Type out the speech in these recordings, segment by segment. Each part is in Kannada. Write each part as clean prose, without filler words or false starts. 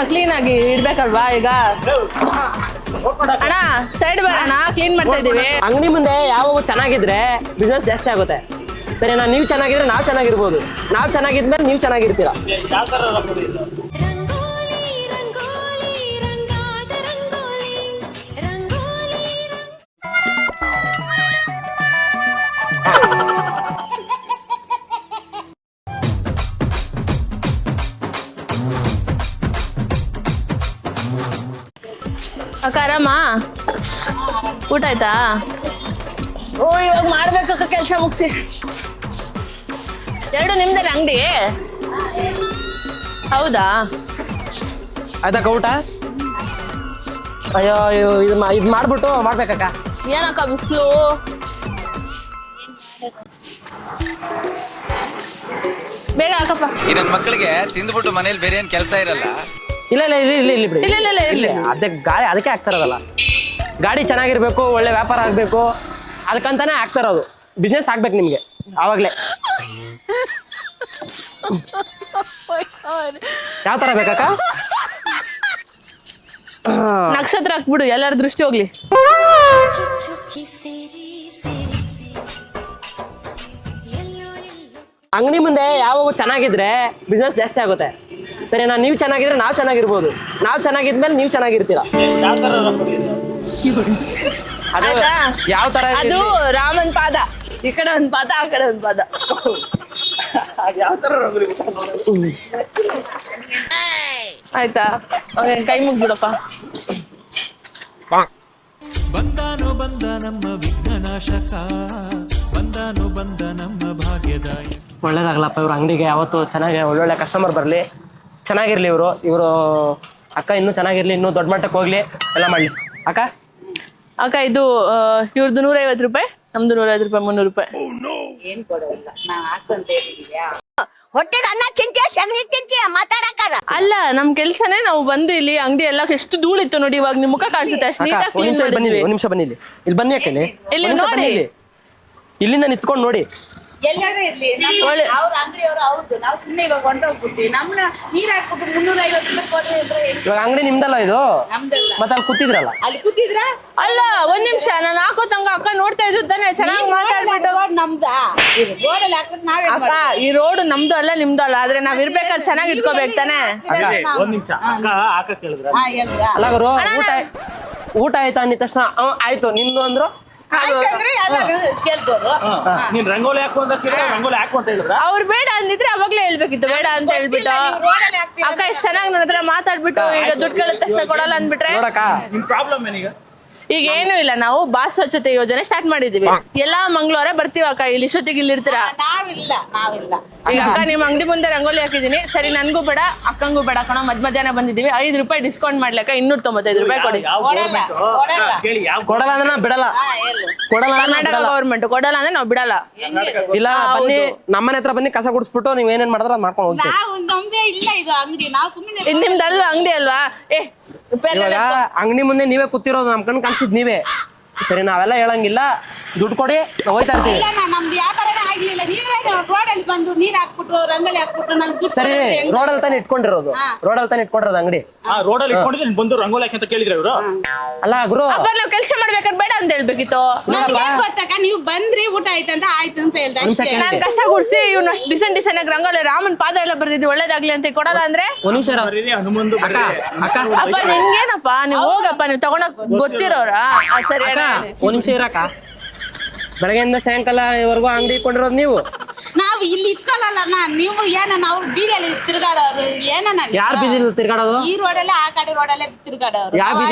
ಕ್ಲೀನ್ ಆಗಿ ಇಡ್ಬೇಕಲ್ವಾ ಈಗ. ಅಣ್ಣ ಸೈಡ್ ಬರೋಣ, ಕ್ಲೀನ್ ಮಾಡ್ತಾ ಇದೀವಿ. ಅಂಗಡಿ ಮುಂದೆ ಯಾವಾಗ ಚೆನ್ನಾಗಿದ್ರೆ ಬಿಸ್ನೆಸ್ ಜಾಸ್ತಿ ಆಗುತ್ತೆ. ಸರಿನಾ? ನೀವು ಚೆನ್ನಾಗಿದ್ರೆ ನಾವು ಚೆನ್ನಾಗಿರ್ಬೋದು, ನಾವು ಚೆನ್ನಾಗಿದ್ಮೇಲೆ ನೀವು ಚೆನ್ನಾಗಿರ್ತೀರಾ. ಅಕ್ಕ ಆರಾಮ? ಊಟ ಆಯ್ತಾ? ಓ ಇವಾಗ ಮಾಡ್ಬೇಕಕ್ಕ ಕೆಲಸ ಮುಗಿಸಿ. ಎರಡು ನಿಮ್ದೇನ ಅಂಗಡಿ? ಹೌದಾ? ಆಯ್ತಕ್ಕ ಊಟ? ಅಯ್ಯೋ ಇದು ಮಾಡ್ಬಿಟ್ಟು ಮಾಡ್ಬೇಕಕ್ಕ. ಏನಕ್ಕ ಬಿಸಿಲು? ಬೇಗ ಹಾಕಪ್ಪ. ಈ ನನ್ನ ಮಕ್ಕಳಿಗೆ ತಿಂದ್ಬಿಟ್ಟು ಮನೇಲಿ ಬೇರೆ ಏನ್ ಕೆಲಸ ಇರಲ್ಲ. ಇಲ್ಲ ಇಲ್ಲ ಇಲ್ಲಿ ಇಲ್ಲಿ ಬಿಡಿ. ಇಲ್ಲ ಇರ್ಲಿ. ಅದಕ್ಕೆ ಗಾಡಿ ಅದಕ್ಕೆ ಆಗ್ತಾ ಇರೋದಲ್ಲ. ಗಾಡಿ ಚೆನ್ನಾಗಿರ್ಬೇಕು, ಒಳ್ಳೆ ವ್ಯಾಪಾರ ಆಗ್ಬೇಕು, ಅದಕ್ಕಂತಾನೆ ಆಗ್ತಾ ಇರೋದು. ಬಿಸ್ನೆಸ್ ಆಗ್ಬೇಕು ನಿಮ್ಗೆ ಆವಾಗ್ಲೇ. ಯಾವ ತರ ಬೇಕಕ್ಕ? ನಕ್ಷತ್ರ ಹಾಕ್ಬಿಡು, ಎಲ್ಲರ ದೃಷ್ಟಿ ಹೋಗ್ಲಿ. ಅಂಗಡಿ ಮುಂದೆ ಯಾವಾಗ ಚೆನ್ನಾಗಿದ್ರೆ ಬಿಸ್ನೆಸ್ ಜಾಸ್ತಿ ಆಗುತ್ತೆ. ಸರಿನಾ? ನೀವು ಚೆನ್ನಾಗಿದ್ರೆ ನಾವು ಚೆನ್ನಾಗಿರ್ಬೋದು, ನಾವು ಚೆನ್ನಾಗಿದ್ಮೇಲೆ ನೀವು ಚೆನ್ನಾಗಿರ್ತೀರಾ. ಅದು ಯಾವ ತರ? ಅದು ರಾಮನ್ ಪಾದ, ಈ ಕಡೆ ಒಂದ್ ಪಾದ, ಆ ಕಡೆ ಒಂದ್ ಪಾದ. ಆಯ್ತಾ? ಕೈ ಮುಗ್ಬಿಡಪ್ಪ. ಬಂದಾನು ಬಂದ ನಮ್ಮ ವಿಘ್ನನಾಶಕ, ಬಂದಾನು ಬಂದ ನಮ್ಮ ಭಾಗ್ಯದಾಯ. ಒಳ್ಳೇದಾಗ್ಲಪ್ಪ. ಇವ್ರ ಅಂಗಡಿಗೆ ಯಾವತ್ತು ಚೆನ್ನಾಗಿ ಒಳ್ಳೊಳ್ಳೆ ಕಸ್ಟಮರ್ ಬರಲಿ, ಚೆನ್ನಾಗಿರ್ಲಿ. ಇವರು ಅಕ್ಕ ಇನ್ನೂ ಚೆನ್ನಾಗಿರ್ಲಿ, ಇನ್ನೂ ದೊಡ್ಡ ಮಟ್ಟಕ್ಕೆ ಹೋಗ್ಲಿ, ಎಲ್ಲ ಮಾಡ್ಲಿ. ಅಕ್ಕ ಇದು ಇವ್ರದ್ದು 150 ರೂಪಾಯಿ, ನಮ್ದು 150 ರೂಪಾಯಿ, 300 ರೂಪಾಯಿ. ಏನ್ ಕೊಡೋಲ್ಲ, ನಾವ್ ಹಾಕಂತ ಹೊಟ್ಟೆಗೆ ಅನ್ನ ತಿಂತೀಯ, ಸಗಣಿ ತಿಂತೀಯ, ಮಾತಾಡಕ್ಕಾರ. ಅಲ್ಲ ನಮ್ ಕೆಲ್ಸನೇ ನಾವು ಬಂದು ಇಲ್ಲಿ ಅಂಗಡಿ ಎಲ್ಲ ಎಷ್ಟು ಧೂಳಿತ್ತು ನೋಡಿ, ಇವಾಗ ನಿಮ್ ಮುಖ ಕಾಣಿಸುತ್ತೆ ಅಷ್ಟು ನೀಟಾಗಿ ಕ್ಲೀನ್ ಮಾಡಿದ್ವಿ. ಒಂದ್ ನಿಮಿಷ ಬನ್ನಿ, ಇಲ್ಲಿ ಬನ್ನಿ ಅಕ್ಕ. ಇಲ್ಲಿ ನೋಡಿ, ಇಲ್ಲಿಂದ ನಿಂತ್ಕೊಂಡು ನೋಡಿ. ಎಲ್ಲಾರು ಇರ್ಲಿ, ಅವ್ರ ಅಂಗಡಿಯವರು ಹೌದು, ನಾವು ಸುಮ್ಮನೆ ಇವಾಗ ಹೊಂಟೋಗ್ಬಿಡ್ತೀವಿ. ನಮ್ನ ನೀರ್ ಹಾಕ್ಬಿಟ್ಟು 350 ರೂಪಾಯಿ ಕೊಡ್ರಿ ಅಂದ್ರೆ ಇವಾಗ ಅಂಗಡಿ ನಿಮ್ದಲ್ಲ ಇದು? ನಮ್ದಲ್ಲ. ಮತ್ತೆ ಅಲ್ಲಿ ಕೂತಿದ್ರಲ್ಲ? ಅಲ್ಲಿ ಕೂತಿದ್ರ? ಅಲ್ಲ ಒಂದ್ ನಿಮಿಷ, ನಾನು ಹಾಕೋತಂಗ ಅಕ್ಕ ನೋಡ್ತಾ ಇದ್ದು ತಾನೆ, ಚೆನ್ನಾಗಿ ಮಾತಾಡ್ಬಿಟ್ಟು. ನಮ್ದ ರೋಡಲ್ಲಿ ಹಾಕಿದ್ರೆ ನಾವೇ ಅಕ್ಕ ಈ ರೋಡ್ ನಮ್ದು ಅಲ್ಲ ನಿಮ್ದು ಅಲ್ಲ, ಆದ್ರೆ ನಾವ್ ಇರ್ಬೇಕಾದ್ರೆ ಚೆನ್ನಾಗಿ ಇಟ್ಕೋಬೇಕು ತಾನೆ. ಒಂದ್ ನಿಮಿಷ ಅಕ್ಕ ಹಾಕಕ್ ಹೇಳಿದ್ರ? ಅಲ್ಲ ಗುರು, ಊಟ ಆಯ್ತಾ ಅಂದಿದ ತಕ್ಷಣ ಆಯ್ತು ನಿಂದು ಅಂದ್ರು. ಕೇಳ್ಬೋದು. ನೀನ್ ರಂಗೋಲಿ ಹಾಕು ಅಂತ ರಂಗೋಲಿ ಹಾಕು ಅಂತ ಹೇಳಿದ್ರ? ಅವ್ರು ಬೇಡ ಅಂದಿದ್ರೆ ಅವಾಗ್ಲೇ ಹೇಳ್ಬೇಕಿತ್ತು, ಬೇಡ ಅಂತ ಹೇಳ್ಬಿಟ್ಟು. ಅಕ್ಕ ಎಷ್ಟ್ ಚೆನ್ನಾಗಿ ನನ್ನ ಹತ್ರ ಮಾತಾಡ್ಬಿಟ್ಟು ಈಗ ದುಡ್ಡು ಕೇಳಿದ ತಕ್ಷಣ ಕೊಡಲ್ಲ ಅಂದ್ಬಿಟ್ರೆ ನಿಮ್ ಪ್ರಾಬ್ಲಮ್ ಏನೀಗ? ಈಗ ಏನು ಇಲ್ಲ, ನಾವು ಬಾಸ್ ಸ್ವಚ್ಛತೆ ಯೋಜನೆ ಸ್ಟಾರ್ಟ್ ಮಾಡಿದೀವಿ. ಎಲ್ಲಾ ಮಂಗಳವಾರ ಬರ್ತೀವಿ ಅಕ್ಕ, ಇಲ್ಲಿ ಇಷ್ಟೊತ್ತಿಗೆ ಇಲ್ಲಿ ಇರ್ತೀರಾ? ನಾವಿಲ್ಲ. ಈಗ ಅಕ್ಕ ನಿಮ್ ಅಂಗಡಿ ಮುಂದೆ ರಂಗೋಲಿ ಹಾಕಿದೀನಿ, ಸರಿ ನನ್ಗೂ ಬೇಡ ಅಕ್ಕಂಗೂ ಬೇಡ ಕಣ, ಮಧ್ಯಾಹ್ನ ಬಂದಿದೀವಿ. 5 ರೂಪಾಯಿ ಡಿಸ್ಕೌಂಟ್ ಮಾಡ್ಲಕ್ಕ 295 ರೂಪಾಯಿ ಕೊಡಿ. ಕೊಡಲ್ಲ ಅಂದ್ರೆ ಬಿಡಲ್ಲ. ಕರ್ನಾಟಕ ಗವರ್ಮೆಂಟ್ ಕೊಡಲ್ಲ ಅಂದ್ರೆ ನಾವು ಬಿಡಲ್ಲ. ಇಲ್ಲ ಬನ್ನಿ, ನಮ್ಮನೆ ಹತ್ರ ಬನ್ನಿ, ಕಸ ಗುಡಿಸ್ಬಿಟ್ಟು ನೀವ್ ಏನೇನ್ ಮಾಡಿದ್ರ ಅದ್ ಮಾಡ್ಕೊಂಡು ಹೋಗ್ತೀವಿ. ನಮ್ದೇ ಇಲ್ಲ ಇದು ಅಂಗಡಿ, ನಾವು ಸುಮ್ಮನೆ. ನಿಮ್ದಲ್ವಾ ಅಂಗಡಿ ಅಲ್ವಾ? ಅಂಗಡಿ ಮುಂದೆ ನೀವೇ ಕೂತಿರೋದು, ನಮ್ ಕಣ್ ಕಾಣಿಸಿದ್ ನೀವೇ. ಸರಿ, ನಾವೆಲ್ಲ ಹೇಳಂಗಿಲ್ಲ, ದುಡ್ಡು ಕೊಡಿ, ಹೋಯ್ತಾ ಇರ್ತೀವಿ. ನಮ್ದು ವ್ಯಾಪಾರನೇ ಆಗ್ಲಿಲ್ಲ, ನೀವೇ ರೋಡಲ್ಲಿ ಬಂದು ನೀರ್ ಹಾಕ್ಬಿಟ್ಟು ರಂಗೋಲಿ ಹಾಕ್ಬಿಟ್ಟು ನನ್ಗೆ. ಸರಿ, ರೋಡಲ್ಲಿ ತಾನೇ ಇಟ್ಕೊಂಡಿರೋದು ಅಂಗಡಿ. ರೋಡಲ್ಲಿ ಇಟ್ಕೊಂಡಿದ್ರೆ ಬಂದು ರಂಗೋಲಿ ಹಾಕಿ ಅಂತ ಕೇಳಿದ್ರೆ ಇವರು? ಅಲ್ಲ ಗುರು, ನಾವ್ ಕೆಲಸ ಮಾಡ್ಬೇಕಾದ್ರೆ ಬೇಡ ಅಂತ ಹೇಳ್ಬೇಕಿತ್ತು. ಗೊತ್ತಾಗ ನೀವು ಬಂದ್ರಿ, ಊಟ ಆಯ್ತಂತ ಆಯ್ತು ಅಂತ ಹೇಳ್ದೆ. ನಾನ್ ಕಸ ಗುಡ್ಸಿ ಇವ್ನ ಅಷ್ಟು ಡಿಸೈನ್ ಆಗಿ ರಂಗೋಲಿ ರಾಮನ್ ಪಾದ ಎಲ್ಲ ಬರ್ದಿದ್ವಿ, ಒಳ್ಳೇದಾಗ್ಲಿ ಅಂತ ಕೊಡಲ್ಲ ಅಂದ್ರೆ. ಒಂದ್ ನಿಮಿಷ ಹನುಮಂದು ಅಪ್ಪ ನಿಮ್ಗೇನಪ್ಪ, ನೀವು ಹೋಗಪ್ಪ, ನೀವು ತಗೊಂಡೋಗ್ ಗೊತ್ತಿರೋರ. ಸರಿ ಒಂದ್ ನಿಮಿಷ ಇರಕ್ಕ. ಬೆಳಗ್ಗೆಯಿಂದ ಸಾಯಂಕಾಲವರೆಗೂ ಅಂಗಡಿ ಇಟ್ಕೊಂಡಿರೋದು ನೀವು. ನಾವು ಇಲ್ಲಿ ಇಟ್ಕೊಳ್ಳಲ್ಲ, ನೀವು ಏನನ್ನ ಅವ್ರು ಬೀದಿಯಲ್ಲಿ ತಿರ್ಗಾಡೋರು ಏನನ್ನ. ಯಾರು ಬೀದಿಲಿ ತಿರ್ಗಾಡೋದು? ಈ ರೋಡಲ್ಲೇ ಆ ಕಡೆ ರೋಡಲ್ಲೇ ತಿರ್ಗಾಡೋರು.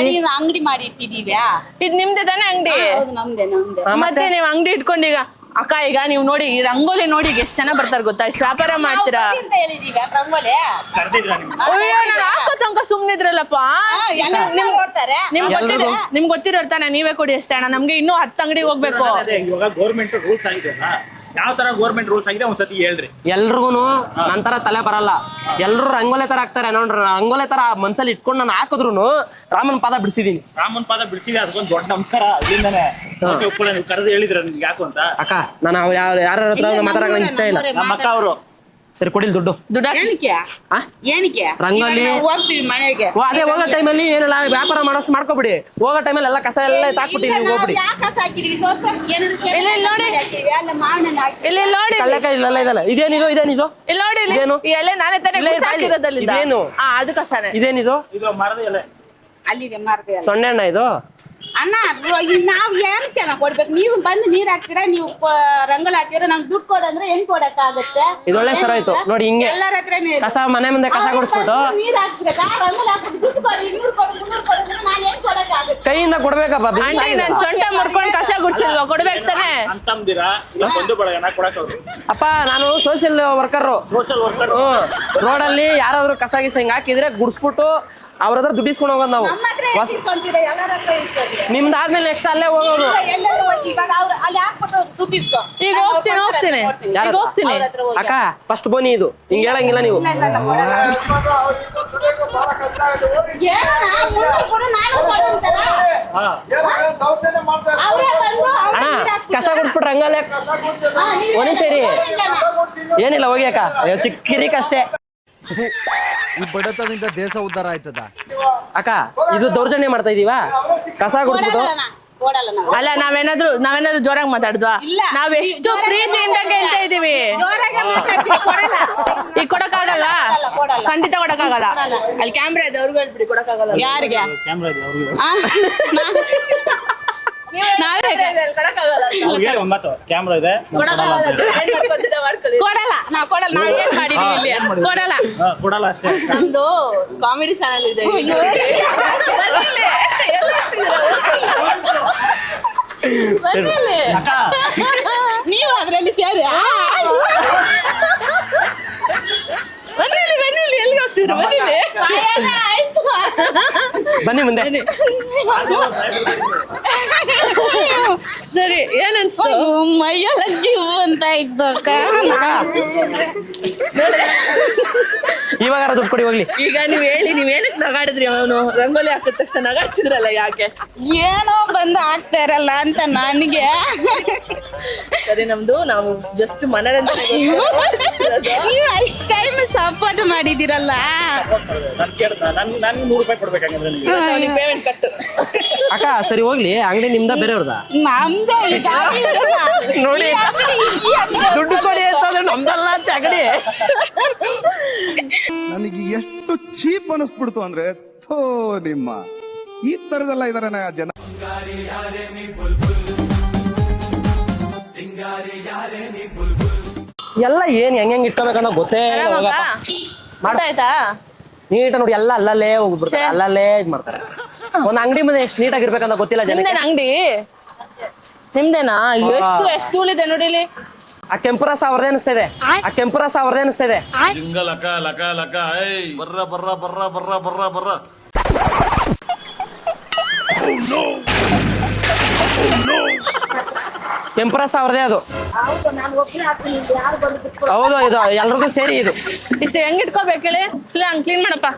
ಅಂಗಡಿ ಮಾಡಿ ಇಟ್ಟಿದೀವ್ಯಾ? ಇದು ನಿಮ್ದೇ ತಾನೇ ಅಂಗಡಿ? ಹೌದು ನಮ್ದೇ. ಮತ್ತೆ ನೀವು ಅಂಗಡಿ ಇಟ್ಕೊಂಡೀಗ ಅಕ್ಕ, ಈಗ ನೀವು ನೋಡಿ ಈ ರಂಗೋಲಿ ನೋಡಿ ಎಷ್ಟ್ ಜನ ಬರ್ತಾರೆ ಗೊತ್ತಾ, ಇಷ್ಟು ವ್ಯಾಪಾರ ಮಾಡ್ತೀರಾ ಅಂತ ಹೇಳಿದೀಗ ರಂಗೋಲಿ. ಅಯ್ಯೋ ನಾನು ಹಾಕೋ ತನಕ ಸುಮ್ನಿದ್ರಲ್ಲಪ್ಪ. ನಿಮ್ಗೆ ಗೊತ್ತಿರೋರ್ ತಾನೆ, ನೀವೇ ಕೊಡಿ ಅಷ್ಟೇ ಅಣ್ಣ, ನಮ್ಗೆ ಇನ್ನೂ 10 ಅಂಗಡಿಗೆ ಹೋಗ್ಬೇಕು. ಇವಾಗ ಗೌರ್ಮೆಂಟ್ ರೂಲ್ಸ್ ಆಗಿದೆ, ಯಾವ ತರ ಗೌರ್ಮೆಂಟ್ ರೂಲ್ಸ್ ಆಗಿದೆ ಒಂದ್ಸತಿ ಹೇಳ್ರಿ. ಎಲ್ರಿಗೂನು ನಂತರ ತಲೆ ಬರಲ್ಲ, ಎಲ್ರು ರಂಗೋಲೆ ತರ ಹಾಕ್ತಾರೆ. ನೋಡ್ರಿ, ರಂಗೋಲೆ ತರ ಮನ್ಸಲ್ಲಿ ಇಟ್ಕೊಂಡು ನಾನು ಹಾಕಿದ್ರು ರಾಮನ್ ಪಾದ ಬಿಡಿಸಿದೀನಿ. ರಾಮನ್ ಪಾದ ಬಿಡಿಸಿವಿ, ಅದಕ್ಕೊಂದು ದೊಡ್ಡ ನಮಸ್ಕಾರ ಇಲ್ಲಿಂದಾನೆ. ನೀವು ಕರೆದು ಹೇಳಿದ್ರ ನಿಮ್ಗೆ ಯಾಕು ಅಂತ. ಅಕ್ಕ, ನಾನು ಯಾರ ಹತ್ರ ಮಾತಾಡಕ್ ನಂಗೆ ಇಷ್ಟ ಇಲ್ಲ. ನಮ್ಮ ಅಕ್ಕ ಅವರು ಸರಿ ಕೊಡಿಲ್ ದುಡ್ಡು. ದುಡ್ಡು ಏನಕ್ಕೆ ಆ? ಏನಕ್ಕೆ ರಂಗೋಲಿ. ಇವಾಗ ನಾವು ಹೋಗ್ತೀವಿ ಮನೆಗೆ. ಅದೇ ಹೋಗೋ ಟೈಮಲ್ಲಿ ಏನಿಲ್ಲ ವ್ಯಾಪಾರ ಮಾಡೋಷ್ಟು ಮಾಡ್ಕೊಬಿಡಿ. ಹೋಗೋ ಟೈಮಲ್ಲಿ ಎಲ್ಲ ಕಸ ಎಲ್ಲ ತಾಕ್ಬಿಟ್ಟು ನೀವು ಹೋಗ್ಬಿಡಿ. ಯಾಕೆ ಕಸ ಹಾಕಿದೀವಿ ತೋರ್ಸು. ಏನಾದ್ರು ಚೆಂಡು ಇಲ್ಲ, ಇಲ್ಲಿ ನೋಡಿ. ಹಾಕಿದೀವಿ, ಅಲ್ಲ ಮಾವಿನ ಹಾಕಿದೀವಿ. ಇಲ್ಲಿ ನೋಡಿ, ಕಳ್ಳೆಕಾಯಿ ಇಲ್ಲೆಲ್ಲ ಇದೆಲ್ಲ. ಇದೇನಿದು ಇಲ್ಲಿ ನೋಡಿ, ಇಲ್ಲಿ. ಇದೇನು? ಈ ಎಲೆ ನಾನೇ ತಾನೇ ಇಲ್ಲ, ಗುಡ್ಸಿ ಹಾಕಿರೋದಲ್ಲಿಂದ. ಇದೇನು? ಅದು ಕಸನೇ. ಇದೇನಿದು? ಇದು ಮರದ ಎಲೆ. ಅಲ್ಲಿಗೆ ಮಾರ್ತೀವಿ ಅಲ್ಲ. ತೊಂಡೆ ಹಣ್ಣ ಇದು? ಅಣ್ಣ ನಾವ್ ಏನಕ್ಕೆ ಕೊಡ್ಬೇಕು? ನೀವು ಬಂದು ನೀರ್ ಹಾಕ್ತೀರಾ, ನೀವು ರಂಗೋಲಿ ಹಾಕ್ತೀರಾ, ನಂಗೆ ದುಡ್ಡು ಕೊಡಂದ್ರೆ ಹೆಂಗ್ ಕೊಡಕ್ಕಾಗತ್ತೆ? ಇದೊಳ್ಳೆ ಸರ ಆಯ್ತು ನೋಡಿ. ಹಿಂಗೆ ಎಲ್ಲರ ಹತ್ರನೇ ಇದೆ. ಕಸ ಮನೆ ಮುಂದೆ ಕಸ ಗುಡಿಸ್ಬಿಟ್ಟು ನೀರ್ ಹಾಕ್ತೀರಾ, ರಂಗೋಲಿ ಹಾಕ್ಬಿಟ್ಟು ದುಡ್ಡು ಕೊಡಿ, 200 ಕೊಡು, 300 ಕೊಡು ಅಂದ್ರೆ ನಾನು ಹೆಂಗ್ ಕೊಡಕ್ಕಾಗತ್ತೆ? ಕೈಯಿಂದ ಕೊಡ್ಬೇಕಪ್ಪ. ಬಿಸ್ನೆಸ್ ಆಂಟಿ, ಆಗಿದೆ. ನನ್ ಸೊಂಟ ಮುರ್ಕೊಂಡು ಕಸ ಗುಡ್ಸಿಲ್ವಾ? ಕೊಡ್ಬೇಕು ತಾನೆ. ಅಂತಂದಿರಾ ಇಲ್ಲ ಬಂದು ಬಳಗನ ಕೊಡಕ್ಕೆ ಅಪ್ಪ ನಾನು ಸೋಷಿಯಲ್ ವರ್ಕರ್. Social worker. ರೋಡಲ್ಲಿ ಯಾರಾದ್ರೂ ಕಸ ಗಿಸ ಹಿಂಗ್ ಹಾಕಿದ್ರೆ ಗುಡಿಸ್ಬಿಟ್ಟು ಅವ್ರ ಹತ್ರ ದುಡ್ಡು ಇಸ್ಕೊಂಡು ಹೋಗೋದು ನಾವು. ನಮ್ಮ ಹತ್ರ ಇಸ್ಕೊಂತೀರಾ, ಎಲ್ಲರ ಹತ್ರ ಇಸ್ಕೊಂತೀರಾ. ನಿಮ್ದಾದ್ಮೇಲೆ ನೆಕ್ಸ್ಟ್ ಅಲ್ಲೇ ಹೋಗೋದು. ಎಲ್ಲರೂ ಹೋಗಿ ಇವಾಗ ಅವ್ರು ಅಲ್ಲಿ ಹಾಕ್ಬಿಟ್ಟು ದುಡ್ಡು ಇಸ್ಕೊ. ಈಗ ಹೋಗ್ತೀನಿ. ಯಾರ ಈಗ ಹೋಗ್ತೀನಿ. ಅವ್ರ ಹತ್ರ ಹೋಗಿ. ಅಕ್ಕ ಫಸ್ಟ್ ಬನ್ನಿ. ಇದು ಹಿಂಗ್ ಹೇಳಂಗಿಲ್ಲ ನೀವು. ಏನಣ್ಣ, 300 ಕೊಡು, 400 ಕೊಡು ಅಂತಾರ. ಅವ್ರೇ ಬಂದು ಅವ್ರೇ ಅಣ್ಣ ನೀರ್ ಹಾಕ್ಬಿಟ್ಟು. ಕಸ ಗುಡಿಸ್ಬಿಟ್ರೆ ಹಂಗಲ್ಲೇ ಒಂದೇ ಸೇರಿ ಏನಿಲ್ಲ ಹೋಗಿ ಅಕ್ಕ. ಅಯ್ಯೋ, ಚಿಕ್ಕಿರಿಕ್ ಅಷ್ಟೇ ಈ ಬಡತನದಿಂದ ದೇಶ ಉದ್ಧಾರ ಆಯ್ತದ. ಅಕ್ಕ. ಇದು ದೌರ್ಜನ್ಯ ಮಾಡ್ತಾ ಇದೀವಾ? ಕಸ ಗುಡಿಸ್ಬಿಟ್ಟು. ಕೊಡಲ್ಲ ನಾವು. ಅಲ್ಲ, ನಾವೇನಾದ್ರೂ ಜೋರಾಗಿ ಮಾತಾಡ್ದ್ವಾ? ಇಲ್ಲ. ನಾವೆಷ್ಟು ಜೋರಾಗಿ ಪ್ರೀತಿಯಿಂದ ಕೇಳ್ತಾ ಇದೀವಿ. ಜೋರಾಗಿ ಮಾತಾಡ್ತೀವಿ, ಕೊಡಲ್ಲ. ಈಗ ಕೊಡಕ್ಕಾಗಲ್ಲ, ಕೊಡಲ್ಲ. ಖಂಡಿತ ಕೊಡಕ್ಕಾಗಲ್ಲ. ಅಲ್ಲಿ ಕ್ಯಾಮ್ರಾ ಇದೆ, ಅವ್ರಿಗೆ ಹೇಳ್ಬಿಡಿ ಕೊಡಕ್ಕಾಗಲ್ಲ. ಯಾರಿಗೆ? ಕ್ಯಾಮ್ರಾ ಇದೆ ಅವ್ರಿಗೆ. ನಾವೇ ಕೊಡಕ್ಕಾಗಲ್ಲ. ಅವ್ರಿಗೆ ಹೇಳಿ ಒಂಬತ್ತು ಕ್ಯಾಮ್ರಾ ಇದೆ. ಕೊಡಕ್ಕಾಗಲ್ಲ. ಏನ್ ಮಾಡ್ಕೊತೀರ ಮಾಡ್ಕೊಳ್ಳಿ. ಕೊಡಲ್ಲ, ನಾವ್ ಕೊಡಲ್ಲ. ನಾವ್ ಏನ್ ಮಾಡಿದೀವಿ ಇಲ್ಲಿ? ಕೊಡಲ್ಲ. ಕೊಡಲ್ಲ ಅಷ್ಟೇ. ನಮ್ದು ಕಾಮಿಡಿ ಚಾನಲ್ ಇದೆ. ಬನ್ನಿಲ್ಲಿ. ಎಲ್ಲ ಬನ್ನಿಲ್ಲಿ. ನೀವು ಅದ್ರಲ್ಲಿ ಸೇರಿ. ಬನ್ನಿಲ್ಲಿ. ಎಲ್ಲಿ ಹೋಗ್ತಿದ್ರು? ಬನ್ನಿಲ್ಲಿ. ಆಯ್ತು. ಬನ್ನಿ ಮುಂದೆ. ಸರಿ, ಏನ್ ಅನ್ಸ್ತು? ಮೈಯೆಲ್ಲ ಜೀವ ಅಂತ ಇದ್ದು ಇವಾಗ ದುಡ್ಡು ಕೊಡಿ ಹೋಗ್ಲಿ. ಈಗ ನೀವ್ ಹೇಳಿ, ನೀವ್ ಏನಕ್ಕೆ ನಗಾಡಿದ್ರಿ? ಅವನು ರಂಗೋಲಿ ಹಾಕಿದ ತಕ್ಷಣ ನಗಾಡ್ತಿದ್ರಲ್ಲ, ಯಾಕೆ? ಏನೋ ಬಂದು ಆಗ್ತಾ ಇರಲ್ಲ ಅಂತ ನನಗೆ. ಸರಿ, ನಾವು ಜಸ್ಟ್ ಮನರಂಜನೆ. ನೀವು ಅಷ್ಟು ಟೈಮ್ ಸಪೋರ್ಟ್ ಮಾಡಿದಿರಲ್ಲ. ನನ್ ಕೇಳ್ದ ನನ್ 100 ರೂಪಾಯಿ ಕೊಡ್ಬೇಕಂದ್ರೆ ನಿಮಗೆ. ಪೇಮೆಂಟ್ ಕಟ್ಟು. ಅಕ್ಕ ಸರಿ ಹೋಗ್ಲಿ. ಅಂಗಡಿ ನಿಮ್ದ ಬೇರೆಯವ್ರದ? ನಮ್ದೇ ಈಗ ನೋಡಿ, ದುಡ್ಡು ಕೊಡಿ ಅಂತಂದ್ರೆ ನಮ್ದಲ್ಲ ಅಂತ ಅಂಗಡಿ. ನನಗೆ ಎಷ್ಟು ಚೀಪ್ ಅನಿಸ್ಬಿಡ್ತು ಅಂದ್ರೆ, ಥೋ ನಿಮ್ಮ ಈ ತರದೆಲ್ಲ ಇದಾರೆ ಜನ. ಎಲ್ಲ ಏನ್ ಹೆಂಗ್ ಇಟ್ಕೋಬೇಕಂತ ಗೊತ್ತೇ ಇಲ್ಲ. ಹೋಗಪ್ಪ. ಆಯ್ತಾ? ನೀಟ ನೋಡಿ ಎಲ್ಲ ಅಲ್ಲಲ್ಲೇ ಹೋಗ್ಬಿಡ್ತಾರೆ, ಅಲ್ಲಲ್ಲೇ ಇದ್ ಮಾಡ್ತಾರೆ. ಒಂದ್ ಅಂಗಡಿ ಮುಂದೆ ಎಷ್ಟು ನೀಟಾಗಿ ಇರ್ಬೇಕಂತ ಗೊತ್ತಿಲ್ಲ ಜನಕ್ಕೆ. ನಿಮ್ದೇನ ಅಂಗಡಿ? ನಿಮ್ದೇನಾ? ಎಷ್ಟು ಉಳಿದೆ ನೋಡಿ ಇಲ್ಲಿ. ಆ ಕೆಂಪು ರಸ ಅವ್ರದೇ ಅನಿಸ್ತಿದೆ. ಜಿಂಗ ಲಕ ಲಕ ಲಕ ಐ ಬರ್ರ ಬರ್ರ ಬರ್ರ ಬರ್ರ ಬರ್ರ ಬರ್ರ. ಕೆಂಪು ರಸ ಅವ್ರದೇ ಅದು. ಹೌದು, ಇದು ಎಲ್ರಿಗೂ ಸೇರಿ ಇದು. ಇಷ್ಟು ಹೆಂಗ್ ಇಟ್ಕೋಬೇಕೇಳಿ? ಇಲ್ಲ, ಹಂಗ್ ಕ್ಲೀನ್ ಮಾಡಪ್ಪ.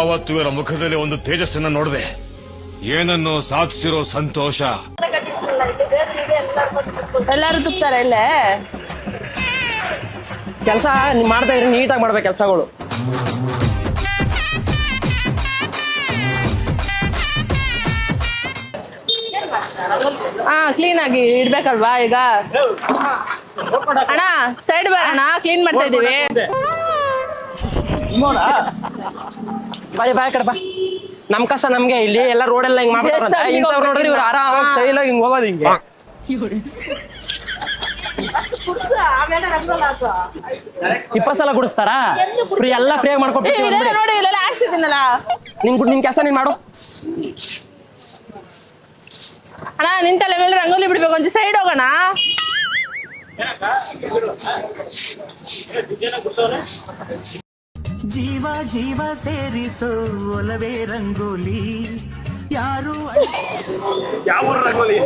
ಅವತ್ತು ಇವರ ಮುಖದಲ್ಲಿ ಒಂದು ತೇಜಸ್ಸನ್ನ ನೋಡಿದೆ. ಏನನ್ನು ಸಾಧಿಸಿರೋ ಸಂತೋಷ. ಎಲ್ಲಾರು ತುಪ್ತಾರೆ ಇಲ್ಲೇ. ಕೆಲಸ ಮಾಡ್ತಾ ಇದ್ರೆ ನೀಟಾಗಿ ಮಾಡ್ಬೇಕು ಕೆಲಸಗಳು. ಕ್ಲೀನ್ ಆಗಿ ಇಡ್ಬೇಕಲ್ವಾ ಈಗ? ಅಣ್ಣ ಸೈಡ್ ಬರೋಣ, ಕ್ಲೀನ್ ಮಾಡ್ತಾ ಇದೀವಿ. ಬಾಯ್ ಕಡಪ. ನಮ್ ಕಷ್ಟ ನಮ್ಗೆ. ಇಲ್ಲಿ ಎಲ್ಲ ರೋಡ್ ಎಲ್ಲ ಹಿಂಗ್ ಮಾಡ್ಬಿಟ್ರಂತೆ. ಇಂಥವ್ರು ನೋಡಿದ್ರೆ ಇವ್ರು ಆರಾಮಾಗಿ ಸೈಲಾಗಿ ಹಿಂಗ್ ಹೋಗೋದು ಹಿಂಗೆ. 20 ಸಲ ಗುಡಿಸ್ತಾರಾ? ಫ್ರೀ ಎಲ್ಲ ಫ್ರೀಯಾಗಿ ಮಾಡ್ಕೊಡ್ತೀವಿ. ನೋಡಿ ಇಲ್ಲೆಲ್ಲ ಹಾಕ್ಸಿದ್ದೀನಲ್ಲ. ನಿನ್ ಕೆಲಸ ನೀನ್ ಮಾಡು. ಅಣ್ಣ ನಿಂತ ಲೆವೆಲ್ ರಂಗೋಲಿ ಬಿಡ್ಬೇಕು. ಒಂದ್ ಸೈಡ್ ಹೋಗೋಣ. ಜೀವ ಜೀವ ಸೇರಿಸೋ ಒಲವೇ ರಂಗೋಲಿ. ಯಾರು ಯಾವ ರಂಗೋಲಿ?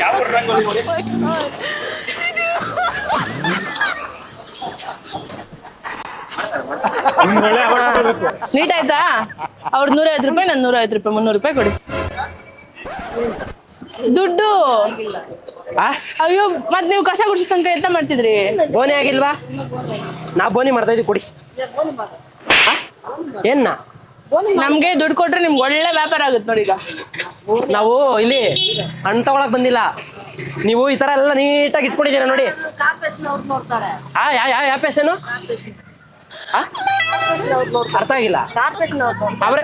ಯಾವ ರಂಗೋಲಿ? ನೀಟ್ ಆಯ್ತಾ? ಅವ್ರದ್ದು 150 ರೂಪಾಯಿ, ನನ್ 150 ರೂಪಾಯಿ, 300 ರೂಪಾಯಿ ಕೊಡಿ ದುಡ್ಡು. ಅಯ್ಯೋ ಮತ್ ನೀವು ಕಸ ಗುಡ್ಸೋ ತನಕ ಎಂತ ಮಾಡ್ತಿದ್ರಿ? ಬೋನಿ ಆಗಿಲ್ವಾ? ನಾ ಬೋನಿ ಮಾಡ್ತಾ ಇದೀವಿ, ಕೊಡಿ. ಏನ್ನ ನಮ್ಗೆ ದುಡ್ಡು ಕೊಟ್ರೆ ನಿಮ್ಗೆ ಒಳ್ಳೆ ವ್ಯಾಪಾರ ಆಗುತ್ತೆ ನೋಡಿ. ಈಗ ನಾವು ಇಲ್ಲಿ ಹಣ್ಣು ತಗೊಳಕ್ ಬಂದಿಲ್ಲ, ನೀವು ಈ ತರ ಎಲ್ಲ ನೀಟಾಗಿ ಇಟ್ಕೊಂಡಿದ್ದೀರಾ ನೋಡಿ. ಯಾವ ಪೇಷನು ಅರ್ಥ ಆಗಿಲ್ಲ. ಅವ್ರೆ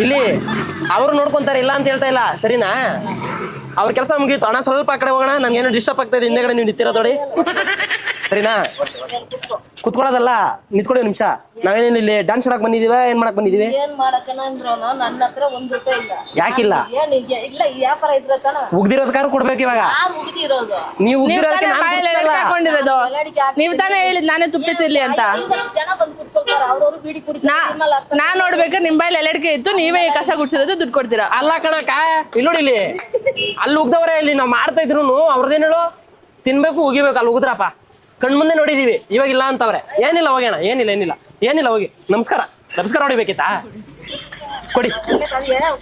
ಇಲ್ಲಿ ಅವ್ರು ನೋಡ್ಕೊಂತಾರೆ, ಇಲ್ಲ ಅಂತ ಹೇಳ್ತಾ ಇಲ್ಲ, ಸರಿನಾ? ಅವ್ರ ಕೆಲಸ ಮುಗೀತು. ಅಣ್ಣ ಸ್ವಲ್ಪ ಆ ಕಡೆ ಹೋಗೋಣ, ನನ್ಗೇನು ಡಿಸ್ಟರ್ಬ್ ಆಗ್ತಾ ಇದೆ, ಹಿಂದೆಗಡೆ ನೀವು ನಿಂತಿರೋ ನೋಡಿ, ಸರಿನಾ? ಕುತ್ಕೊಳ್ಳೋದಲ್ಲ, ನಿಂತ್ಕೊಳ್ಳಿ ನಿಮಿಷ. ನಾವೇನೇನು ಇಲ್ಲಿ ಡ್ಯಾನ್ಸ್ ಆಡಕ್ ಬಂದಿದೀವ, ಏನ್ ಮಾಡಕ್ ಬಂದಿದೀವಿ? ಏನ್ ಮಾಡಕನ ಅಂದ್ರು ನನ್ನ ಹತ್ರ ₹1 ಇಲ್ಲ. ಯಾಕಿಲ್ಲ? ಇಲ್ಲ ಈ ವ್ಯಾಪಾರ ಇದ್ರ ತನ ಉಗ್ದಿರೋದಕ್ಕಾರು ಕೊಡ್ಬೇಕು ಇವಾಗ. ಮುಗಿದಿರೋದು ನೀವು ಉಗ್ದಿರೋದಕ್ಕೆ ಹಾಕೊಂಡಿರೋದು ನೀವ್ ತಾನೇ ಹೇಳಿದ್ ನಾನೇ ತುಪ್ಪಿ ತಿರ್ಲಿ ಅಂತ. ಜನ ಬಂದು ಕುತ್ಕೊಳ್ತಾರ, ಅವ್ರವ್ರು ಬೀಡಿ ಕುಡಿತಾರೆ. ನಾ ನೋಡ್ಬೇಕಾದ್ರೆ ನಿಮ್ ಬಾಯಲ್ಲಿ ಎಲೆಡ್ಕೆ ಇತ್ತು, ನೀವೇ ಕಸ ಗುಡ್ಸಿರೋದು ದುಡ್ಡು ಕೊಡ್ತೀರಾ? ಅಲ್ಲ ಕಣಕ, ಇಲ್ಲಿ ನೋಡಿ, ಅಲ್ಲಿ ಉಗ್ದವ್ರೆ, ಇಲ್ಲಿ ನಾವು ಮಾಡ್ತಾ ಇದ್ರು ಅವ್ರದ್ದೇನು ಹೇಳು, ತಿನ್ಬೇಕು ಉಗಿಬೇಕು, ಅಲ್ಲಿ ಉಗಿದ್ರಪ್ಪ ಕಣ್ಮುಂದೆ ನೋಡಿದೀವಿ, ಇವಾಗ ಇಲ್ಲ ಅಂತವ್ರೆ. ಏನಿಲ್ಲ, ಹೋಗೋಣ, ಏನಿಲ್ಲ ಹೋಗಿ. ನಮಸ್ಕಾರ ಹೊಡಿಬೇಕಿತ್ತಾ? ಕೊಡಿ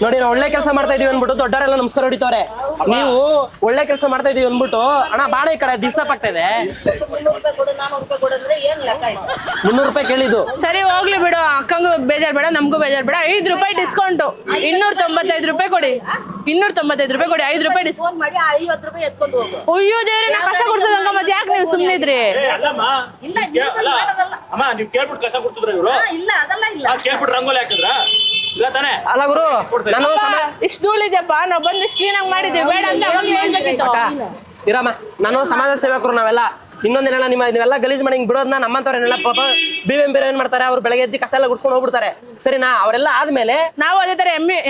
ನೋಡಿ. ನಾವು ಒಳ್ಳೆ ಕೆಲಸ ಮಾಡ್ತಾ ಇದೀವಿ ಅಂದ್ಬಿಟ್ಟು ದೊಡ್ಡವರೆಲ್ಲ ನಮಸ್ಕಾರ ಹೊಡಿತವ್ರೆ. ನೀವು ಒಳ್ಳೆ ಕೆಲಸ ಮಾಡ್ತಾ ಇದೀವಿ ಅಂದ್ಬಿಟ್ಟು ಅಣ್ಣ ಬಾಳ ಈ ಕಡೆ ಡಿಸ್ಟರ್ಬ್ ಆಗ್ತಾ ಇದೆ. ₹300 ಕೇಳಿದ್ದು. ಸರಿ ಹೋಗ್ಲಿ ಬಿಡು, ಅಕ್ಕಂಗೂ ಬೇಜಾರ್ ಬೇಡ, ನಮಗೂ ಬೇಜಾರ್ ಬೇಡ. ₹5 ಡಿಸ್ಕೌಂಟ್, ₹295 ಕೊಡಿ. ₹295 ಕೊಡಿ, ₹5 ಡಿಸ್ಕೌಂಟ್ ಮಾಡಿ ₹50 ಎತ್ಕೊಂಡು ಹೋಗು. ಅಯ್ಯೋ ದೇವ್ರೆ, ನಾ ಕಸ ಗುಡ್ಸೋದಂಗ ಮತ್ತೆ ಯಾಕೆ ನೀವು ಸುಮ್ಮನಿದ್ರಿ? ಅಮ್ಮ ನೀವು ಕೇಳ್ಬಿಟ್ಟು ಕಸ ಗುಡ್ಸಿದ್ರ ಇವರು? ಇಲ್ಲ ಅದಲ್ಲ ಇಲ್ಲ. ಕೇಳ್ಬಿಟ್ಟು ರಂಗೋಲಿ ಹಾಕಿದ್ರ? ಇಲ್ಲ ತಾನೆ? ಅಲ್ಲ ಗುರು, ನಾನು ಇಷ್ಟು ಧೂಳಿದ್ಯಪ್ಪ, ನಾವ್ ಬಂದು ಇಷ್ಟು ಕ್ಲೀನ್ ಆಗಿ ಮಾಡಿದ್ದೀವಿ, ಬೇಡ ಅಂತ ಅವಾಗ್ಲೇ ಹೇಳ್ಬೇಕಿತ್ತು. ಇರಮ್ಮ, ನಾನು ಸಮಾಜ ಸೇವಕರು ನಾವೆಲ್ಲ. ಇನ್ನೊಂದಿನ ನೀವೆಲ್ಲ ಗಲೀಜ್ ಮಾಡಿ ಹಿಂಗ್ ಬಿಡೋದನ್ನ ನಮ್ಮಂತವ್ರೇನೆಲ್ಲ ಪಾಪ BBMP ಏನ್ ಮಾಡ್ತಾರೆ, ಅವ್ರು ಬೆಳಗ್ಗೆ ಎದ್ದು ಕಸ ಎಲ್ಲ ಗುಡ್ಸ್ಕೊಂಡು ಹೋಗ್ಬಿಡ್ತಾರೆ, ಸರಿನಾ? ಅವರೆಲ್ಲ ಆದ್ಮೇಲೆ ನಾವು ಅದೇ ತರ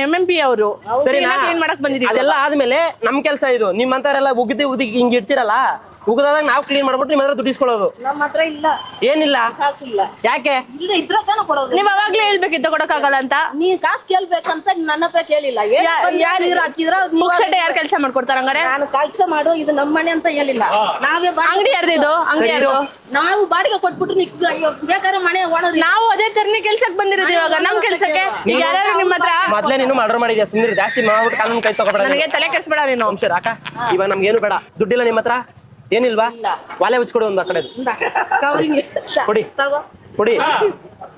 MMP ಅವರು ಸರಿನಾ ಕ್ಲೀನ್ ಮಾಡಕ್ ಬಂದಿದ್ದೀವಿ. ಅದೆಲ್ಲ ಆದ್ಮೇಲೆ ನಮ್ ಕೆಲಸ ಇದು. ನಿಮ್ಮಂತವರೆಲ್ಲ ಉಗ್ದಿ ಹಿಂಗ್ ಇಡ್ತಿರಲ್ಲ, ಉಗ್ದಾಗ ನಾವು ಕ್ಲೀನ್ ಮಾಡ್ಬಿಟ್ಟು ನಿಮ್ಮ ಹತ್ರ ದುಡ್ಡು ಇಸ್ಕೊಳ್ಳೋದು. ನಮ್ಮ ಹತ್ರ ಇಲ್ಲ, ಏನಿಲ್ಲ. ಕಾಸಿಲ್ಲ. ಯಾಕೆ? ಇಲ್ಲ ಇದ್ರ ತಾನ ಕೊಡೋದು. ನೀವ್ ಅವಾಗ್ಲೇ ಹೇಳ್ಬೇಕಿತ್ತು ಕೊಡಕ್ಕಾಗಲ್ಲ ಅಂತ. ನೀ ಕಾಸು ಕೇಳ್ಬೇಕಂತ ನನ್ನ ಹತ್ರ ಕೇಳಿಲ್ಲ. ಯಾರು ಯಾರು ಕೆಲಸ ಮಾಡ್ಕೊಡ್ತಾರ ಹಂಗಾರೆ? ನಾನು ಕೆಲಸ ಮಾಡು, ಇದು ನಮ್ಮ ಮನೆ ಅಂತ ಹೇಳಿಲ್ಲ. ನಾವೇ ಅಂಗಡಿ ಯಾರ್ದಿದು? ಅಂಗಡಿ ಯಾರ್ದು? ನಾವು ಬಾಡಿಗೆ ಕೊಟ್ಬಿಟ್ರು ಬೇಕಾದ್ರೆ ಮನೆ ಓನರ್. ನಾವು ಅದೇ ತರನೇ ಕೆಲ್ಸಕ್ಕೆ ಬಂದಿರೋದು ಇವಾಗ. ನಮ್ ಕೆಲ್ಸಕ್ಕೆ ಈಗ ಯಾರು ನಿಮ್ಮ ಹತ್ರ ಮೊದ್ಲೇ ನೀನು ಆರ್ಡರ್ ಮಾಡಿದ್ಯಾ? ಸುಮ್ಮನೆ ಜಾಸ್ತಿ ಮಾಡ್ಬಿಟ್ಟು ಕಾನೂನು ಕೈ ತಗೋಬೇಡ. ನನಗೆ ತಲೆ ಕೆಡಿಸ್ಬೇಡ ನೀನು. ಸರಿ ಅಕ್ಕ, ಇವಾಗ ನಮ್ಗೇನು ಬೇಡ. ದುಡ್ಡಿಲ್ಲ ನಿಮ್ಮ ಹತ್ರ? ಏನಿಲ್ವಾ? ವಾಲೆ ಉಚ್ಕೊಡಿ ಒಂದು ಆ ಕಡೆ ಕೊಡಿ, ಕೊಡಿ.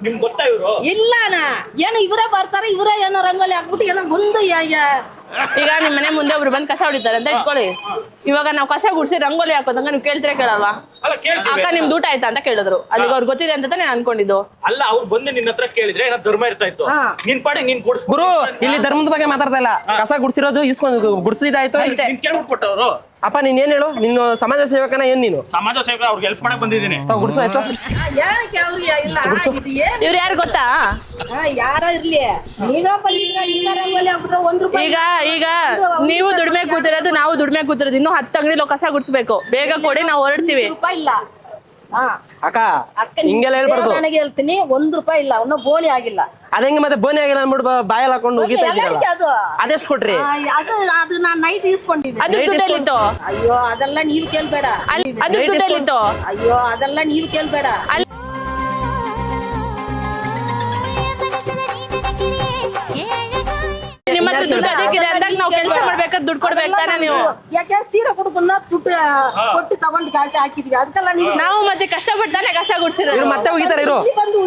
ನಿಮ್ಗೆ ಗೊತ್ತಾ ಇವರು? ಇಲ್ಲಣ್ಣ, ಏನು ಇವರೇ ಬರ್ತಾರೆ, ಇವರೇ ಏನೋ ರಂಗೋಲಿ ಹಾಕ್ಬಿಟ್ಟು ಏನೋ ಮುಂದೆ ಈಗ ನಿಮ್ ಮನೆ ಮುಂದೆ ಒಬ್ರು ಬಂದ್ ಕಸ ಹೊಡಿತಾರೆ ಅಂತ ಇಟ್ಕೊಳ್ಳಿ. ಇವಾಗ ನಾವು ಕಸ ಗುಡ್ಸಿ ರಂಗೋಲಿ ಹಾಕೋದಂಗ ನೀವು ಕೇಳ್ತೀರಾ ಕೇಳಲ್ವಾ? ಅಕ್ಕ ನಿಮ್ದು ಊಟ ಆಯ್ತಾ ಅಂತ ಕೇಳಿದ್ರು. ಅಲ್ಲಿಗೆ ಅವ್ರಿಗೆ ಗೊತ್ತಿದೆ ಅಂತ ನಾನು ಅನ್ಕೊಂಡಿದ್ದು. ಅಲ್ಲ, ಅವ್ರು ಬಂದು ನಿನ್ನ ಹತ್ರ ಕೇಳಿದ್ರೆ ಏನೋ ಧರ್ಮ ಇರ್ತಾ ಇತ್ತು. ನಿನ್ ಪಾಡಿ ನೀನ್ ಕೊಡ್ಸ್. ಗುರು, ಇಲ್ಲಿ ಧರ್ಮದ ಬಗ್ಗೆ ಮಾತಾಡ್ತಾ ಇಲ್ಲ. ಕಸ ಗುಡ್ಸಿರೋದು ಇಸ್ಕೊಂಡು ಗುಡ್ಸಿದಾಯ್ತು. ಕೊಟ್ಟವರು ಅಪ್ಪ ನೀನ್ ಏನ್ ಹೇಳು? ನೀನು ಸಮಾಜ ಸೇವಕನ? ಏನ್ ನೀನು ಸಮಾಜ ಸೇವಕ? ಅವ್ರಿಗೆ ಹೆಲ್ಪ್ ಮಾಡಕ್ ಬಂದಿದ್ದೀನಿ. ಗುಡ್ಸು ಆಯ್ತು. ಏನಕ್ಕೆ ಅವ್ರಿಗೆ ಇಲ್ಲ ಇವ್ರು ಯಾರು ಗೊತ್ತಾ? ಯಾರ ಇರ್ಲಿ, ನೀವೇ ಬಂದಿದ್ರ ಈಗ ರಂಗೋಲಿ ಹಾಕ್ಬಿಟ್ರೆ ₹1. ಈಗ ನೀವು ದುಡಿಮೆ ಕೂತಿರೋದು, ನಾವು ದುಡಿಮೆ ಕೂತಿರೋದು. ಇನ್ನು 10 ಅಂಗಡಿ ಕಸ ಗುಡ್ಸ್ಬೇಕು. ಬೇಗ ಕೊಡಿ, ನಾವು ಹೊರಡ್ತೀವಿ. ₹1 ಇಲ್ಲ. ಅಕ್ಕ ಹಿಂಗೆಲ್ಲ ಹೇಳ್ಬಾರ್ದು. ನನಗೆ ಹೇಳ್ತೀನಿ, ₹1 ಇಲ್ಲ, ಇನ್ನೂ ಬೋನಿ ಆಗಿಲ್ಲ. ಅದಂಗೆ ಮತ್ತೆ ಬೋನಿ ಆಗಿಲ್ಲ ಅಂದ್ಬಿಟ್ಟು ಬಾಯಲ್ಲಿ ಹಾಕೊಂಡು ಹೋಗಿತಾ ಇದ್ದೀರಲ್ಲ, ಅದೆಷ್ಟು ಕೊಟ್ರಿ? ಅದು ನಾನು ನೈಟ್ ಇಸ್ಕೊಂಡಿದ್ದೆ. ಅದು ದುಡ್ಡಲ್ಲಿತ್ತು? ಅಯ್ಯೋ ಅದೆಲ್ಲ ನೀವು ಕೇಳ್ಬೇಡ. ಅದು ದುಡ್ಡಲ್ಲಿತ್ತು? ಅಯ್ಯೋ ಅದೆಲ್ಲ ನೀವು ಕೇಳ್ಬೇಡ. ನಿಮ್ಮ ಹತ್ರ ದುಡ್ಡು ಅದಕ್ಕಿದೆ ಅಂದಾಗ ನಾವು ಕೆಲಸ ಮಾಡ್ಬೇಕಾದ್ರೆ ದುಡ್ಡು ಕೊಡ್ಬೇಕು ತಾನೆ ನೀವು? ಯಾಕೆ ಸೀರೆ ಕೊಡ್ಕೊಂಡು ದುಡ್ಡು ಕೊಟ್ಟು ತಗೊಂಡು ಗಾಳಿ ಹಾಕಿದ್ವಿ, ಅದಕ್ಕೆಲ್ಲ ನೀವು. ನಾವು ಮತ್ತೆ ಕಷ್ಟಪಟ್ಟು ತಾನೆ ಕಸ ಗುಡ್ಸಿರೋದು. ಮತ್ತೆ ಹೋಗಿತಾರೆ ಇರು.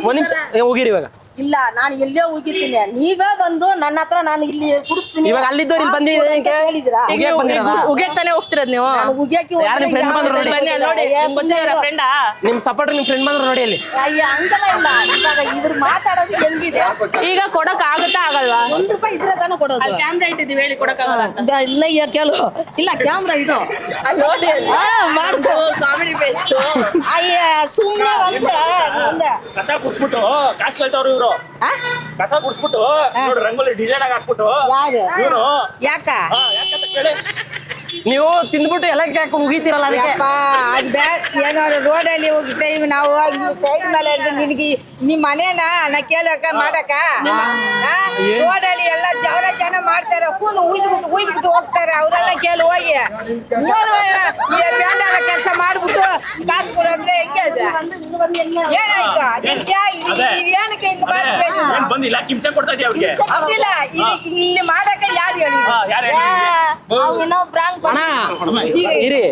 ಒಂದ್ ನಿಮಿಷ ಹೋಗಿರಿ ಇವಾಗ. ಇಲ್ಲ, ನಾನು ಎಲ್ಲೋ ಹೋಗಿದ್ದೀನಿ, ನೀವೇ ಬಂದು ನನ್ನ ಹತ್ರ ನಾನು ಇಲ್ಲಿ ಕುಡಿಸ್ತೀನಿ. ಇವಾಗ ಅಲ್ಲಿದ್ದವ್ರು ಇಲ್ಲಿ ಬಂದಿದ್ದೀರಾ? ಉಗ್ಯಕ್ ತಾನೆ ಹೋಗ್ತಿರೋದು ನೀವು? ಯಾರು ನಿಮ್ ಫ್ರೆಂಡ್ ಬಂದ್ರು ನೋಡಿ. ಬನ್ನಿ ಅಲ್ಲಿ ನೋಡಿ, ಗೊತ್ತಿಲ್ಲ ಫ್ರೆಂಡಾ? ನಿಮ್ ಸಪೋರ್ಟ್ ನಿಮ್ ಫ್ರೆಂಡ್ ಬಂದ್ರು ನೋಡಿ ಅಲ್ಲಿ. ಹಂಗಲ್ಲ ಇಲ್ಲ, ಇವಾಗ ಇವ್ರು ಮಾತಾಡೋದು ಹೆಂಗಿದೆ? ಈಗ ಕೊಡಕ್ ಆಗುತ್ತಾ ಆಗಲ್ವಾ? ₹1 ಇದ್ರೆ ತಾನೇ ಕೊಡೋದು. ಅಲ್ಲಿ ಕ್ಯಾಮ್ರಾ ಇಟ್ಟಿದೀವಿ, ಹೇಳಿ ಕೊಡಕ್ ಆಗಲ್ಲ ಅಂತ. ಇಲ್ಲ ಕೇಳು, ಇಲ್ಲ ಕ್ಯಾಮ್ರಾ ಇದು ನೋಡಿ ಮಾಡ್ಕೋ. Comedy page. ಅಯ್ಯ ಸುಮ್ಮನೆ ಮುಂದೆ ಕಸ ಗುಡ್ಸ್ಬಿಟ್ಟು ಕಾಸು ಕೇಳ್ತಾವ್ರು ಇವರು. ಕಸ ಗುಡ್ಸ್ಬಿಟ್ಟು ನೋಡಿ ರಂಗೋಲಿ ಡಿಸೈನ್ ಆಗಿ ಹಾಕ್ಬಿಟ್ಟು ಇವ್ರು ಯಾಕ ಯಾಕಂತ ಕೇಳಿ ನೀವು ತಿಂದ್ಬಿಟ್ಟು ಎಲ್ಲ ಮುಗಿತೀರಲ್ಲ ಅದಕ್ಕೆ. ಏನಾದ್ರು ರೋಡಲ್ಲಿ ಹೋಗ್ತೇವೆ ನಾವು, ಸೈಡ್ ಮೇಲೆ ನಿನಗೆ ನಿಮ್ ಮನೇನ ನಾ ಕೇಳಕ ಮಾಡಕ. ರೋಡಲ್ಲಿ ಎಲ್ಲ ಜನ ಮಾಡ್ತಾರೆ, ಉಯ್ದ್ಬಿಟ್ಟು ಹೋಗ್ತಾರೆ, ಅವರೆಲ್ಲ ಕೇಳಿ ಹೋಗಿ ಕೆಲಸ ಮಾಡ್ಬಿಟ್ಟು ಕಾಸು ಕೊಡೋದ್ರೆ ಹೆಂಗೆ? ಏನಾಯ್ತು? ಏನಕ್ಕೆ ಹಿಂಗ್ ಮಾಡ್ತೀವಿ? ಬಂದು ಇಲಾಖೆ ಹಿಂಸೆ ಕೊಡ್ತಾ ಇದೀಯ ಅವ್ರಿಗೆ? ಹೌದಿಲ್ಲ, ಇಲ್ಲಿ ಮಾಡಕ ಯಾರು ಹೇಳಿ? ಅಣ್ಣ ಇರಿ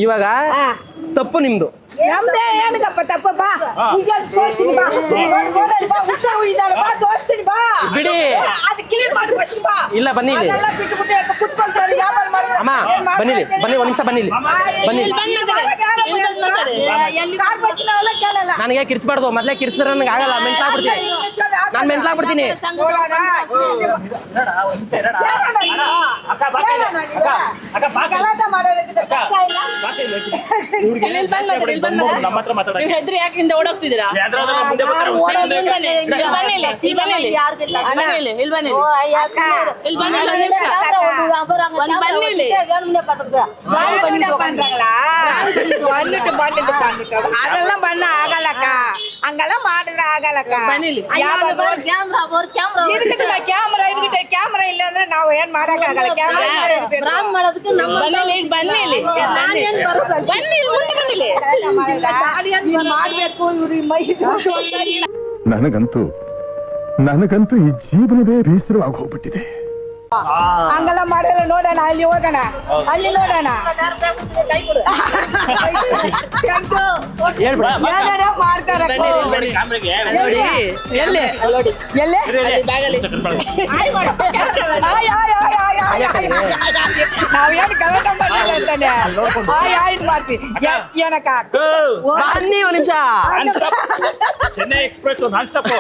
ಇವಾಗ ತಪ್ಪು ನಿಮ್ದು. ನಮ್ದೇ ಏನಕ್ಕಪ್ಪ ತಪ್ಪಪ್ಪ ಈಗ ತೋರ್ಸಿನಿ ಬಾ ರೋಡಲ್ಲಿ ಬಾ ಹುಚ್ಚ ಇದಾರೆ ಬಾ ತೋರ್ಸಿನಿ ಬಾ ಬಿಡಿ. ಅದು ಕ್ಲೀನ್ ಮಾಡಿ ಫಸ್ಟ್ ಬಾ. ಇಲ್ಲ ಬನ್ನಿ ಇಲ್ಲಿ. ಅದೆಲ್ಲ ಬಿಟ್ಬಿಟ್ಟು ಯಾಕೆ ಕುತ್ಕೊಳ್ತಾರೆ ವ್ಯಾಪಾರ ಮಾಡಿದ್ರೆ ಅಮ್ಮ ಬನ್ನಿ ಒಂದ್ ನಿಮಿಷ ಬನ್ನಿ ಇಲ್ಲಿ. ಬನ್ನಿ ಇಲ್ಲಿ ಬಂದ್ ಮಾತಾಡಿ. ಎಲ್ಲಿ ಕಾರ್ ಬಸ್ಸಿನವೆಲ್ಲ ಕೇಳಲ್ಲ ನನಗೆ ಕಿರ್ಚ್ಬಾರ್ದು, ಮೊದ್ಲೇ ಕಿರ್ಚಿದ್ರೆ ನನಗೆ ಆಗಲ್ಲ, ಮೆಂಟ್ಲಾಗ್ಬಿಡ್ತೀನಿ ನಾನು ಮೆಂಟ್ಲಾಗ್ಬಿಡ್ತೀನಿ. ಗಲಾಟೆ ಮಾಡೋದಕ್ಕೆ ಕಷ್ಟ ಇಲ್ಲ. ಇಲ್ಲಿ ಬಂದ್ ಮಾತಾಡಿ, ಇಲ್ಲಿ ಬಂದ್ ಮಾತಾಡಿ. ನಮ್ಮ ಹತ್ರ ಮಾತಾಡಕ್ಕೆ ನೀವು ಹೆದ್ರಿ ಯಾಕೆ ಹಿಂದೆ ಓಡೋಗ್ತಿದ್ದೀರಾ? ಯಾವ್ದ್ರಾದ್ರೂ ಮುಂದೆ ಬರ್ತಾರೆ ಇಲ್ಲಿ ಬನ್ನಿ, ಇಲ್ಲಿ ಬನ್ನಿ, ಇಲ್ಲಿ ಬನ್ನಿ, ಇಲ್ಲಿ ಬನ್ನಿ, ಇಲ್ಲಿ ಇಲ್ಲಿ ಬನ್ನಿ, ಇಲ್ಲಿ ಬನ್ನಿ, ಇಲ್ಲಿ ಒಂದ್ ನಿಮಿಷ. ಒಂದ್ ಬನ್ನಿ ಇಲ್ಲಿ. ಅದೆಲ್ಲ ಬಣ್ಣ ಆಗಲ್ಲಕ್ಕ, ಹಂಗೆಲ್ಲ ಮಾಡಿದ್ರೆ ಆಗಲ್ಲಕ್ಕ. ಬನ್ನಿ ಇಲ್ಲಿ. ಕ್ಯಾಮ್ರಾ ಇಲ್ಲ ಅಂದ್ರೆ ನಾವು ಏನ್ ಮಾಡಕ್ಕಾಗಲ್ಲ. ಕ್ಯಾಮ್ರಾ ಬನ್ನಿ ಇಲ್ಲಿ, ಬನ್ನಿ ಇಲ್ಲಿ. ಬನ್ನಿ ಇಲ್ಲಿ, ಮುಂದೆ ಬನ್ನಿ ಇಲ್ಲಿ. ಮಾಡ್ಬೇಕು ಇವ್ರು ಮೈ ನನಗಂತೂ ಈ ಜೀವನವೇ ಬೇಸರವಾಗಿ ಹೋಗ್ಬಿಟ್ಟಿದೆ. ಹಂಗೆಲ್ಲ ಮಾಡಲ್ಲ. ನೋಡೋಣ ಅಲ್ಲಿ ಹೋಗೋಣ, ಅಲ್ಲಿ ನೋಡೋಣ. ಏನೇನೋ ಮಾಡ್ತಾರೆ. ಬನ್ನಿ ಇಲ್ಲಿ, ಬನ್ನಿ. ಕ್ಯಾಮ್ರಾಗೆ ಅಲ್ಲಿ ನೋಡಿ. ಎಲ್ಲಿ? ಅಲ್ಲಿ ನೋಡಿ. ಎಲ್ಲಿ ಅಲ್ಲಿ ಬ್ಯಾಗಲ್ಲಿ. ನಾವೇನು ಗಲಾಟೆ ಮಾಡಿಲ್ಲ ಅಂತಾನೆ. ಆಯ್ತು ಮಾಡ್ತೀವಿ. ಏನಕ್ಕ ಬನ್ನಿ ಒಂದ್ ನಿಮಿಷ. Chennai express non stop.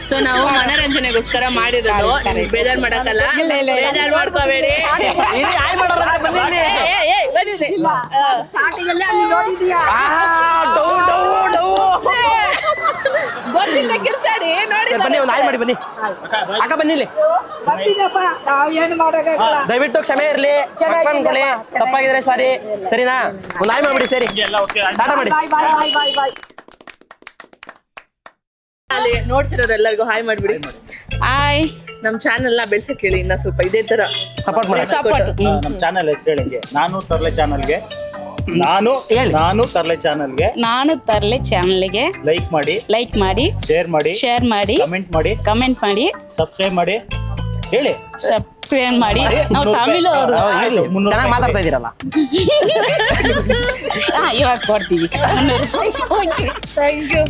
So ನಾವು ಮನರಂಜನೆಗೋಸ್ಕರ ಮಾಡಿರೋದು. ನಿಮ್ಗೆ ಬೇಜಾರ್ ಮಾಡಕ್ಕಲ್ಲ, ಬೇಜಾರ್ ಮಾಡ್ಕೋಬೇಡಿ. ಇರಿ, ಆಯ್ ಮಾಡೋರಂತೆ ಬನ್ನಿ ಇಲ್ಲಿ. ಬನ್ನಿ ಇಲ್ಲಿ. ಸ್ಟಾರ್ಟಿಂಗ್ ಅಲ್ಲಿ ಅಲ್ಲಿ ನೋಡಿದೀಯಾ? ಡೌ ಡೌ ಡೌ. ಗೊತ್ತಿಂದ ಕಿರ್ಚಾಡಿ ನೋಡಿ. ಬನ್ನಿ ಒಂದು ಆಯ್ ಮಾಡಿ ಬನ್ನಿ. ಅಕ್ಕ ಬನ್ನಿ ಇಲ್ಲಿ. ಬರ್ತಿದ್ದಪ್ಪ, ನಾವ್ ಏನು ಮಾಡೋಕ್ಕಾಗಲ್ಲ. ದಯವಿಟ್ಟು ಕ್ಷಮೆ ಇರ್ಲಿ, ಅನ್ಕೊಳ್ಳಿ, ತಪ್ಪಾಗಿದ್ರೆ ಸಾರಿ, ಸರಿನಾ? ಒಂದು ಆಯ್ ಮಾಡ್ಬಿಡಿ. ಸರಿ, ಎಲ್ಲ ಓಕೆ. ಟಾಟಾ ಮಾಡಿ. ಬಾಯ್ ಬಾಯ್ ಬಾಯ್ ಬಾಯ್ ಬಾಯ್. ಅಲ್ಲಿ ನೋಡ್ತಿರೋರೆಲ್ಲರಿಗೂ ಹಾಯ್ ಮಾಡ್ಬಿಡಿ. ಹಾಯ್. ನಮ್ ಚಾನೆಲ್ ನ ಬೆಳ್ಸಕ್ ಹೇಳಿ ಇನ್ನ ಸ್ವಲ್ಪ ಇದೇ ತರ ಸಪೋರ್ಟ್ ಮಾಡಿ. ನಮ್ಮ ಚಾನಲ್ ಹೆಸರು ಹೇಳಿ. ನಾನು ತರ್ಲೆ ಚಾನಲ್ಗೆ ನಾನು ತರ್ಲೆ ಚಾನಲ್ಗೆ ಲೈಕ್ ಮಾಡಿ, ಶೇರ್ ಮಾಡಿ, ಕಮೆಂಟ್ ಮಾಡಿ, ಸಬ್ಸ್ಕ್ರೈಬ್ ಮಾಡಿ ಹೇಳಿ. ಸಬ್ಸ್ಕ್ರೈಬ್ ಮಾಡಿ. ನಾವು ತಮಿಳು ಅವರು ಚೆನ್ನಾಗಿ ಮಾತಾಡ್ತಾ ಇದೀರಲ್ಲ. ಇವಾಗ ಕೊಡ್ತೀವಿ. Thank you.